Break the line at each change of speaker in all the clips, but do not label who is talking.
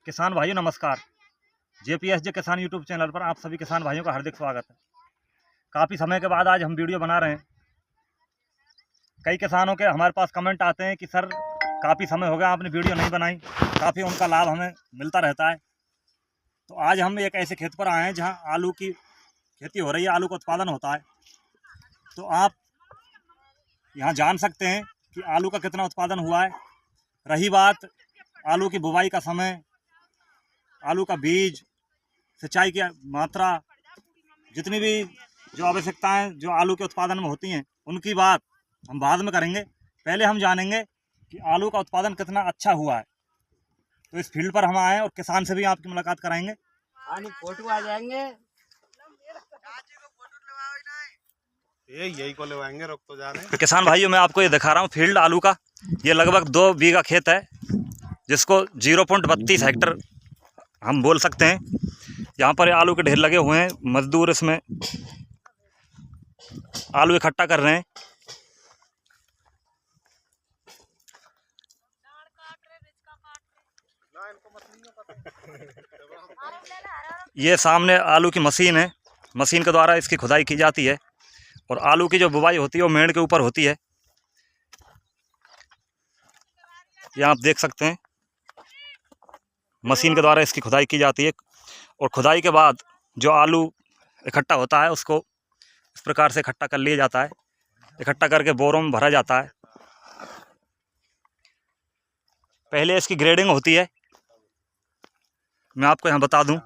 किसान भाइयों नमस्कार। जेपीएसजे किसान यूट्यूब चैनल पर आप सभी किसान भाइयों का हार्दिक स्वागत है। काफ़ी समय के बाद आज हम वीडियो बना रहे हैं। कई किसानों के हमारे पास कमेंट आते हैं कि सर काफ़ी समय हो गया आपने वीडियो नहीं बनाई, काफ़ी उनका लाभ हमें मिलता रहता है। तो आज हम एक ऐसे खेत पर आए हैं जहां आलू की खेती हो रही है, आलू का उत्पादन होता है। तो आप यहाँ जान सकते हैं कि आलू का कितना उत्पादन हुआ है। रही बात आलू की बुवाई का समय, आलू का बीज, सिंचाई की मात्रा, जितनी भी जो आवश्यकताएं जो आलू के उत्पादन में होती हैं उनकी बात हम बाद में करेंगे। पहले हम जानेंगे कि आलू का उत्पादन कितना अच्छा हुआ है। तो इस फील्ड पर हम आए और किसान से भी आपकी मुलाकात कराएंगे।
फोटो आ जाएंगे,
यही को लेवाएंगे, रुक तो जा रहे हैं।
तो किसान भाइयों मैं आपको ये दिखा रहा हूँ फील्ड आलू का। ये लगभग 2 बीघा खेत है जिसको 0.32 हेक्टर हम बोल सकते हैं। यहाँ पर आलू के ढेर लगे हुए हैं, मजदूर इसमें आलू इकट्ठा कर रहे हैं। ये सामने आलू की मशीन है, मशीन के द्वारा इसकी खुदाई की जाती है और आलू की जो बुवाई होती है वो मेड़ के ऊपर होती है। ये आप देख सकते हैं मशीन के द्वारा इसकी खुदाई की जाती है और खुदाई के बाद जो आलू इकट्ठा होता है उसको इस प्रकार से इकट्ठा कर लिया जाता है। इकट्ठा करके बोरों में भरा जाता है। पहले इसकी ग्रेडिंग होती है। मैं आपको यहाँ बता दूं,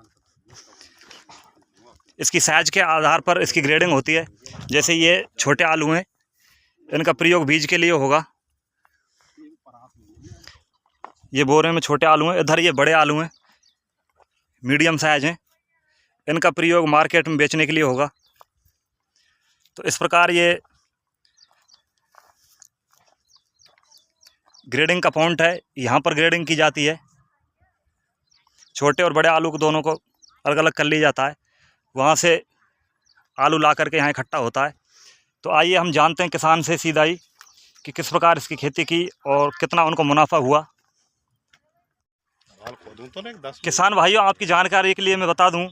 इसकी साइज के आधार पर इसकी ग्रेडिंग होती है। जैसे ये छोटे आलू हैं, इनका प्रयोग बीज के लिए होगा। ये बोरे में छोटे आलू हैं, इधर ये बड़े आलू हैं, मीडियम साइज हैं, इनका प्रयोग मार्केट में बेचने के लिए होगा। तो इस प्रकार ये ग्रेडिंग का पॉइंट है, यहाँ पर ग्रेडिंग की जाती है। छोटे और बड़े आलू को दोनों को अलग अलग कर लिया जाता है, वहाँ से आलू ला करके यहाँ इकट्ठा होता है। तो आइए हम जानते हैं किसान से सीधा ही कि किस प्रकार इसकी खेती की और कितना उनको मुनाफा हुआ। किसान भाइयों आपकी जानकारी के लिए मैं बता दूं,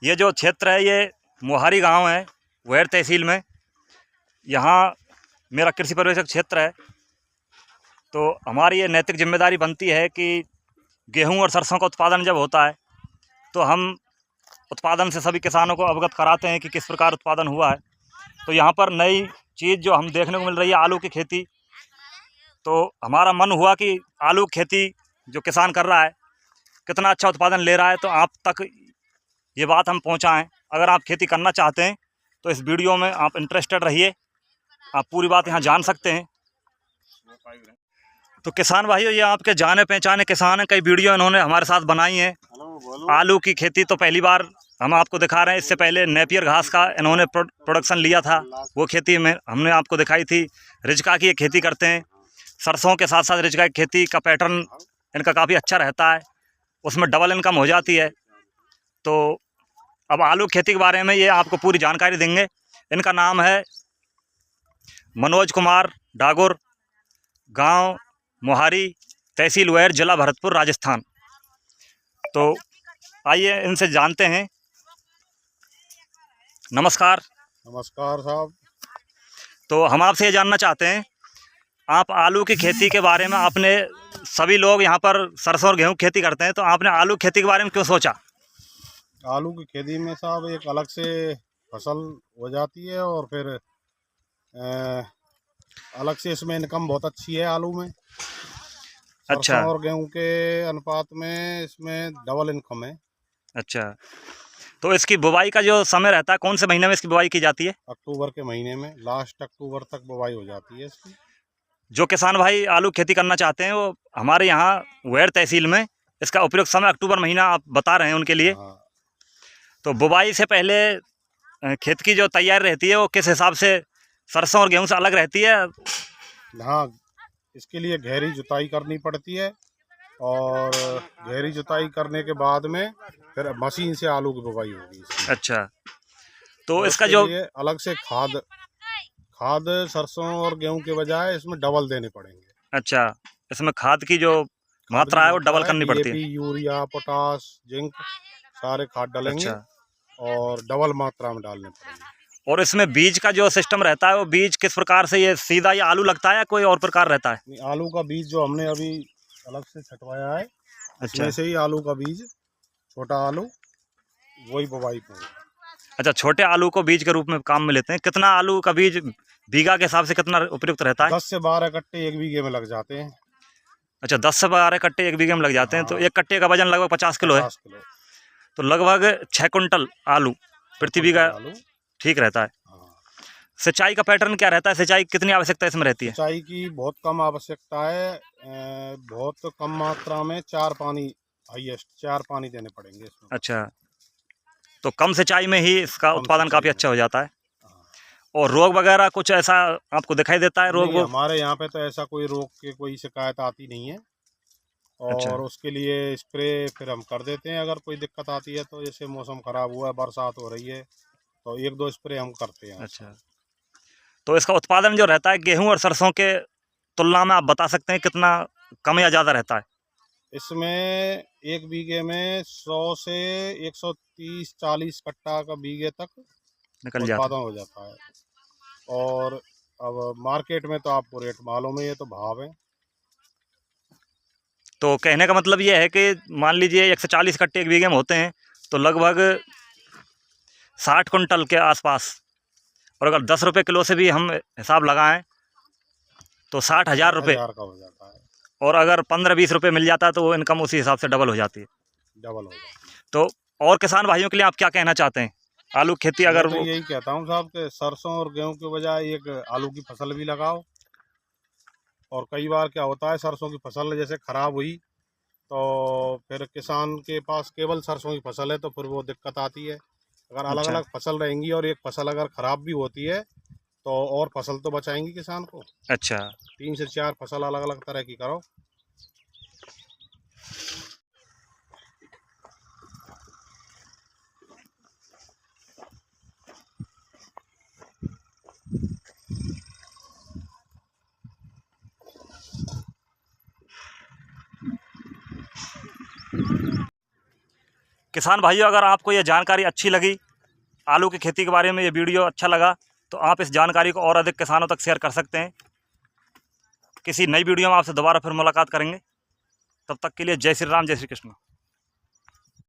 ये जो क्षेत्र है ये मोहारी गांव है, वैर तहसील में। यहाँ मेरा कृषि पर्यवेक्षक क्षेत्र है। तो हमारी ये नैतिक जिम्मेदारी बनती है कि गेहूं और सरसों का उत्पादन जब होता है तो हम उत्पादन से सभी किसानों को अवगत कराते हैं कि किस प्रकार उत्पादन हुआ है। तो यहाँ पर नई चीज़ जो हम देखने को मिल रही है आलू की खेती, तो हमारा मन हुआ कि आलू की खेती जो किसान कर रहा है कितना अच्छा उत्पादन ले रहा है, तो आप तक ये बात हम पहुँचाएँ। अगर आप खेती करना चाहते हैं तो इस वीडियो में आप इंटरेस्टेड रहिए, आप पूरी बात यहाँ जान सकते हैं। तो किसान भाइयों ये आपके जाने पहचाने किसान हैं, कई वीडियो इन्होंने हमारे साथ बनाई हैं। आलू की खेती तो पहली बार हम आपको दिखा रहे हैं। इससे पहले नेपियर घास का इन्होंने प्रोडक्शन लिया था, वो खेती में हमने आपको दिखाई थी। रिजका की ये खेती करते हैं, सरसों के साथ साथ रिजका की खेती का पैटर्न इनका काफ़ी अच्छा रहता है, उसमें डबल इनकम हो जाती है। तो अब आलू खेती के बारे में ये आपको पूरी जानकारी देंगे। इनका नाम है मनोज कुमार डागुर, गांव मोहारी, तहसील वैर, जिला भरतपुर, राजस्थान। तो आइए इनसे जानते हैं। नमस्कार।
नमस्कार साहब।
तो हम आपसे ये जानना चाहते हैं, आप आलू की खेती के बारे में, आपने सभी लोग यहाँ पर सरसों और गेहूँ की खेती करते हैं, तो आपने आलू की खेती के बारे में क्यों सोचा?
आलू की खेती में साहब एक अलग से फसल हो जाती है और फिर अलग से इसमें इनकम बहुत अच्छी है आलू में।
अच्छा।
सरसों और गेहूं के अनुपात में इसमें डबल इनकम है।
अच्छा, तो इसकी बुवाई का जो समय रहता है, कौन से महीने में इसकी बुवाई की जाती है?
अक्टूबर के महीने में, लास्ट अक्टूबर तक बुवाई हो जाती है इसकी।
जो किसान भाई आलू खेती करना चाहते हैं वो हमारे यहाँ वैर तहसील में इसका उपयुक्त समय अक्टूबर महीना आप बता रहे हैं उनके लिए।
हाँ।
तो बुवाई से पहले खेत की जो तैयारी रहती है वो किस हिसाब से सरसों और गेहूं से अलग रहती है?
हाँ, इसके लिए गहरी जुताई करनी पड़ती है और गहरी जुताई करने के बाद में फिर मशीन से आलू की बुवाई होगी इसकी।
अच्छा, तो इसका जो
अलग से खाद सरसों और गेहूं के बजाय इसमें डबल देने पड़ेंगे।
अच्छा, इसमें खाद की जो मात्रा है वो डबल करनी पड़ती है।
DAP, यूरिया, पोटास, जिंक सारे खाद डालेंगे
अच्छा।
और डबल मात्रा में डालने पड़ेंगे।
और इसमें बीज का जो सिस्टम रहता है वो बीज किस प्रकार से, ये सीधा ये आलू लगता है या कोई और प्रकार रहता है?
नहीं, आलू का बीज जो हमने अभी अलग से छटवाया है, इसमें
अच्छा।
से ही आलू का बीज, छोटा आलू, वही बुवाई पर।
अच्छा, छोटे आलू को बीज के रूप में काम में लेते हैं। कितना आलू का बीज बीघा के हिसाब से कितना उपयुक्त रहता है?
10 से 12 कट्टे 1 बीघे में लग जाते हैं।
अच्छा, 10 से 12 कट्टे 1 बीघे में लग जाते हैं। तो एक कट्टे का वजन लगभग 50 किलो है।
50 किलो।
तो लगभग 6 कुंटल आलू प्रति बीघा
आलू
ठीक रहता है।
हाँ।
सिंचाई का पैटर्न क्या रहता है? सिंचाई कितनी आवश्यकता इसमें रहती है?
सिंचाई की बहुत कम आवश्यकता है, बहुत कम मात्रा में 4 पानी, हाईएस्ट 4 पानी देने पड़ेंगे इसमें।
अच्छा, तो कम सिंचाई में ही इसका उत्पादन काफ़ी अच्छा हो जाता है।
हाँ।
और रोग वगैरह कुछ ऐसा आपको दिखाई देता है? रोग
नहीं, हमारे यहाँ पे तो ऐसा कोई रोग की कोई शिकायत आती नहीं है। और
अच्छा।
उसके लिए स्प्रे फिर हम कर देते हैं अगर कोई दिक्कत आती है तो। जैसे मौसम ख़राब हुआ है, बरसात हो रही है, तो 1-2 स्प्रे हम करते हैं।
अच्छा, तो इसका उत्पादन जो रहता है गेहूं और सरसों के तुलना में आप बता सकते हैं कितना कम या ज़्यादा रहता है?
इसमें 1 बीघे में 100 से 130-40 कट्टा का बीघे तक
निकल जाता
उत्पादन हो जाता है। और अब मार्केट में तो आपको रेट मालूम है, ये तो भाव है।
तो कहने का मतलब ये है कि मान लीजिए 140 कट्टे 1 बीघे में होते हैं तो लगभग 60 कुंटल के आसपास। और अगर 10 रुपये किलो से भी हम हिसाब लगाएं तो 60,000 रुपये।
1000 का हो जाता है।
और अगर 15-20 रुपये मिल जाता है तो वो इनकम उसी हिसाब से डबल हो जाती है।
डबल हो जाता है।
तो और किसान भाइयों के लिए आप क्या कहना चाहते हैं? आलू खेती अगर
मैं तो
वो
यही कहता हूँ साहब कि सरसों और गेहूं के बजाय एक आलू की फसल भी लगाओ। और कई बार क्या होता है, सरसों की फसल जैसे ख़राब हुई तो फिर किसान के पास केवल सरसों की फसल है तो फिर वो दिक्कत आती है। अगर अलग
अच्छा।
अलग फसल रहेंगी और एक फसल अगर ख़राब भी होती है तो और फसल तो बचाएंगी किसान को।
अच्छा,
3 से 4 फसल अलग अलग तरह की करो।
किसान भाइयों अगर आपको ये जानकारी अच्छी लगी, आलू की खेती के बारे में ये वीडियो अच्छा लगा, तो आप इस जानकारी को और अधिक किसानों तक शेयर कर सकते हैं। किसी नई वीडियो में आपसे दोबारा फिर मुलाकात करेंगे। तब तक के लिए जय श्री राम, जय श्री कृष्ण।